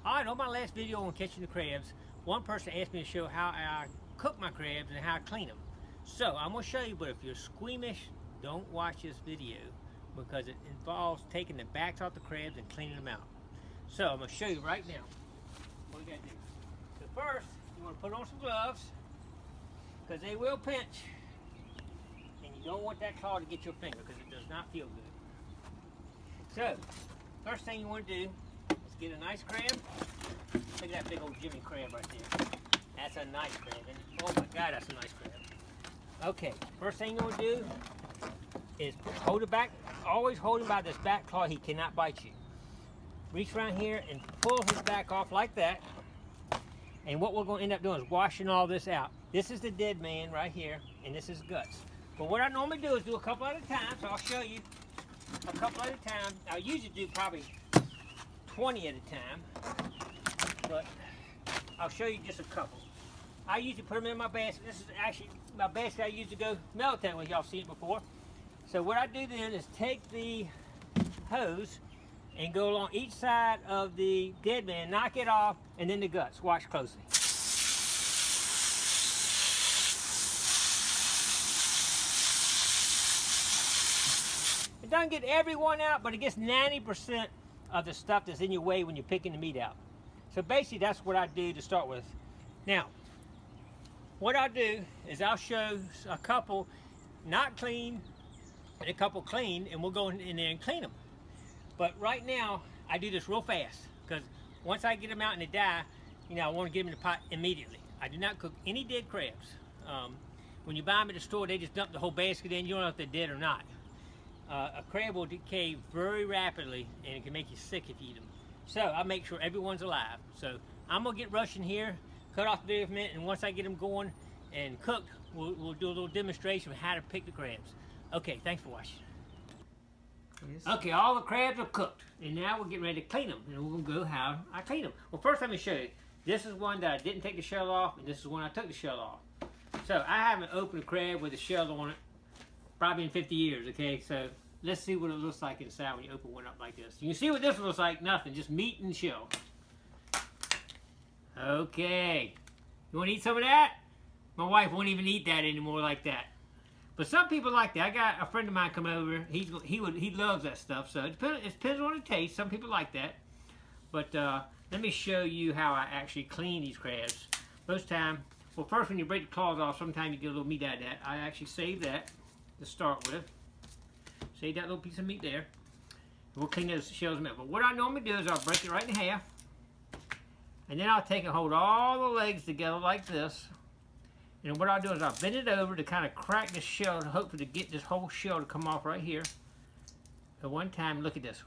Alright, on my last video on catching the crabs, one person asked me to show how I cook my crabs and how I clean them. So I'm going to show you, but if you're squeamish, don't watch this video because it involves taking the backs off the crabs and cleaning them out. So I'm going to show you right now what you got to do. So first, you want to put on some gloves because they will pinch, and you don't want that claw to get your finger because it does not feel good. So first thing you want to do, let's get a nice crab. Look at that big old Jimmy crab right there. That's a nice crab. And oh my God, that's a nice crab. Okay, first thing you want to do is hold it back. Always hold him by this back claw. He cannot bite you. Reach around here and pull his back off like that. And what we're going to end up doing is washing all this out. This is the dead man right here, and this is guts. But what I normally do is do a couple at a time, so I'll show you a couple at a time. I usually do probably 20 at a time, but I'll show you just a couple. I usually put them in my basket. This is actually my basket I used to go meltdown with. Y'all seen it before. So what I do then is take the hose and go along each side of the dead man, knock it off, and then the guts. Watch closely. It doesn't get everyone out, but it gets 90% of the stuff that's in your way when you're picking the meat out. So basically that's what I do to start with. Now, what I'll do is I'll show a couple not clean and a couple clean, and we'll go in there and clean them. But right now, I do this real fast because once I get them out and they die, you know, I want to get them in the pot immediately. I do not cook any dead crabs. When you buy them at the store, they just dump the whole basket in. You don't know if they're dead or not. A crab will decay very rapidly, and it can make you sick if you eat them. So I make sure everyone's alive. So I'm gonna get rushing here, cut off the video for a minute, and once I get them going and cooked, we'll do a little demonstration of how to pick the crabs. Okay, thanks for watching. Yes. Okay, all the crabs are cooked, and now we're getting ready to clean them, and we're gonna go how I clean them. Well, first let me show you. This is one that I didn't take the shell off, and this is one I took the shell off. So I haven't opened a crab with a shell on it probably in 50 years, okay? So let's see what it looks like inside when you open one up like this. You can see what this one looks like, nothing, just meat and shell. Okay, you wanna eat some of that? My wife won't even eat that anymore like that. But some people like that. I got a friend of mine come over, he loves that stuff, so it depends on the taste. Some people like that. But let me show you how I actually clean these crabs. Most time, well first when you break the claws off, sometimes you get a little meat out of that. I actually save that to start with. Save that little piece of meat there. We'll clean those shells in a minute. But what I normally do is I'll break it right in half. And then I'll take and hold all the legs together like this. And what I'll do is I'll bend it over to kind of crack the shell, hopefully to get this whole shell to come off right here. At one time, look at this.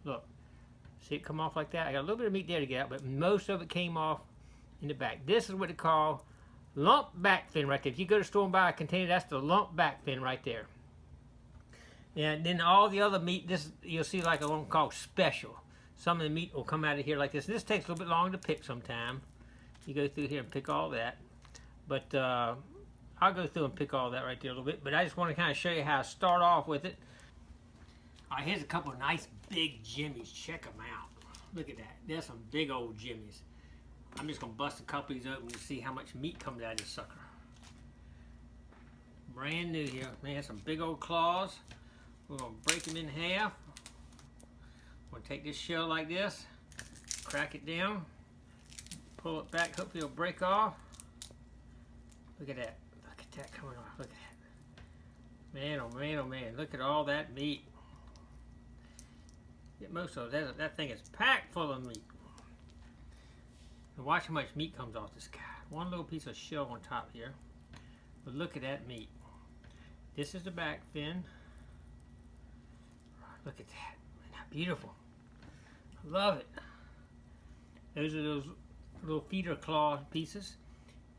Look. See it come off like that? I got a little bit of meat there to get out, but most of it came off in the back. This is what they call lump back fin right there. If you go to the store and buy a container, that's the lump back fin right there. And then all the other meat, this you'll see like a one called special. Some of the meat will come out of here like this. This takes a little bit longer to pick sometime. You go through here and pick all that. But I'll go through and pick all that right there a little bit. But I just want to kind of show you how to start off with it. All right, here's a couple of nice big jimmies. Check them out. Look at that. There's some big old jimmies. I'm just going to bust a couple of these open to see how much meat comes out of this sucker. Brand new here. Man, some big old claws. We're going to break them in half. We're going to take this shell like this. Crack it down. Pull it back. Hopefully it'll break off. Look at that. Look at that coming off. Look at that. Man, oh man, oh man. Look at all that meat. Get most of it. That thing is packed full of meat. And watch how much meat comes off this guy. One little piece of shell on top here. But look at that meat. This is the back fin. Look at that. Isn't that beautiful? I love it. Those are those little feeder claw pieces.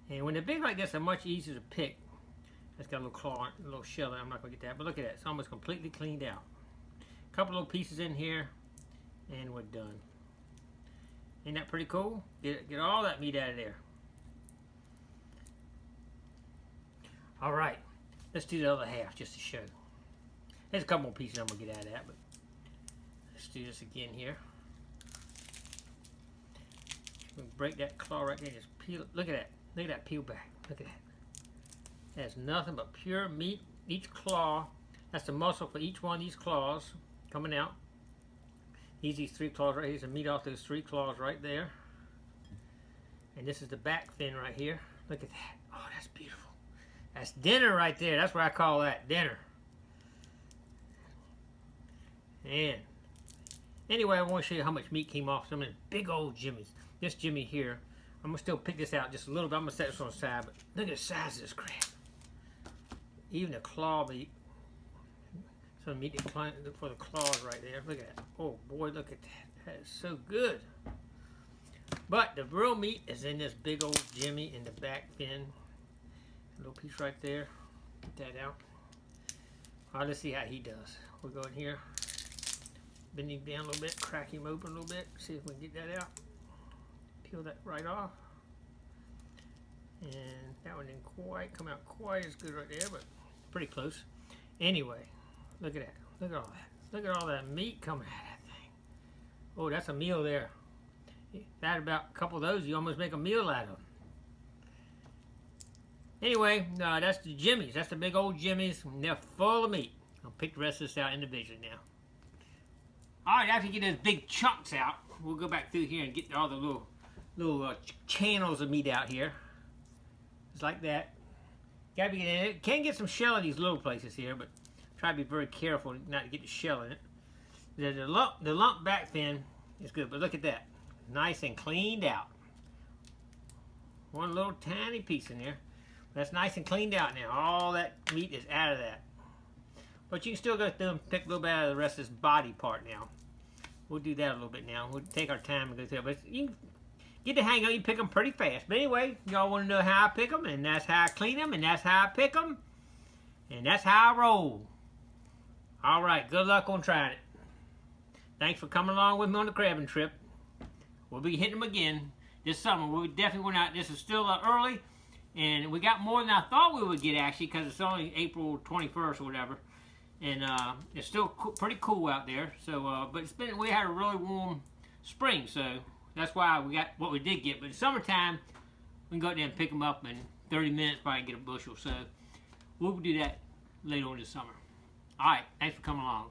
And when they're big like this, they're much easier to pick. It's got a little claw, a little shell. I'm not going to get that, but look at that. It's almost completely cleaned out. A couple little pieces in here, and we're done. Ain't that pretty cool? Get all that meat out of there. All right, let's do the other half just to show. There's a couple more pieces I'm going to get out of that, but let's do this again here. break that claw right there. Just peel. Look at that. Look at that peel back. Look at that. That's nothing but pure meat. Each claw, that's the muscle for each one of these claws coming out. These 3 claws right here. Here's the meat off those 3 claws right there. And this is the back fin right here. Look at that. Oh, that's beautiful. That's dinner right there. That's what I call that, dinner. And anyway, I want to show you how much meat came off some of the big old jimmies. This jimmy here, I'm going to still pick this out just a little bit. I'm going to set this on the side, but look at the size of this crab. Even the claw meat. Some meat for the claws right there. Look at that. Oh boy, look at that. That is so good. But the real meat is in this big old jimmy in the back fin. A little piece right there. Get that out. All right, let's see how he does. We'll go in here. Bend him down a little bit. Crack him open a little bit. See if we can get that out. Peel that right off. And that one didn't quite come out quite as good right there, but pretty close. Anyway, look at that. Look at all that. Look at all that meat coming out of that thing. Oh, that's a meal there. That about a couple of those, you almost make a meal out of them. Anyway, that's the jimmies. That's the big old jimmies. And they're full of meat. I'll pick the rest of this out individually now. Alright, after you get those big chunks out, we'll go back through here and get all the little channels of meat out here. Just like that. Gotta be in it. Can get some shell in these little places here, but try to be very careful not to get the shell in it. The lump back fin is good, but look at that. Nice and cleaned out. One little tiny piece in there. That's nice and cleaned out now. All that meat is out of that. But you can still go through and pick a little bit out of the rest of this body part now. We'll do that a little bit now. We'll take our time and go through it. But you can get the hang of it. You can pick them pretty fast. But anyway, y'all want to know how I pick them, and that's how I clean them, and that's how I pick them, and that's how I roll. All right, good luck on trying it. Thanks for coming along with me on the crabbing trip. We'll be hitting them again this summer. We definitely went out. This is still early, and we got more than I thought we would get, actually, because it's only April 21st or whatever. And it's still pretty cool out there. So, but we had a really warm spring, so that's why we got what we did get. But in summertime, we can go out there and pick them up in 30 minutes, probably get a bushel. So we'll do that later on this summer. All right, thanks for coming along.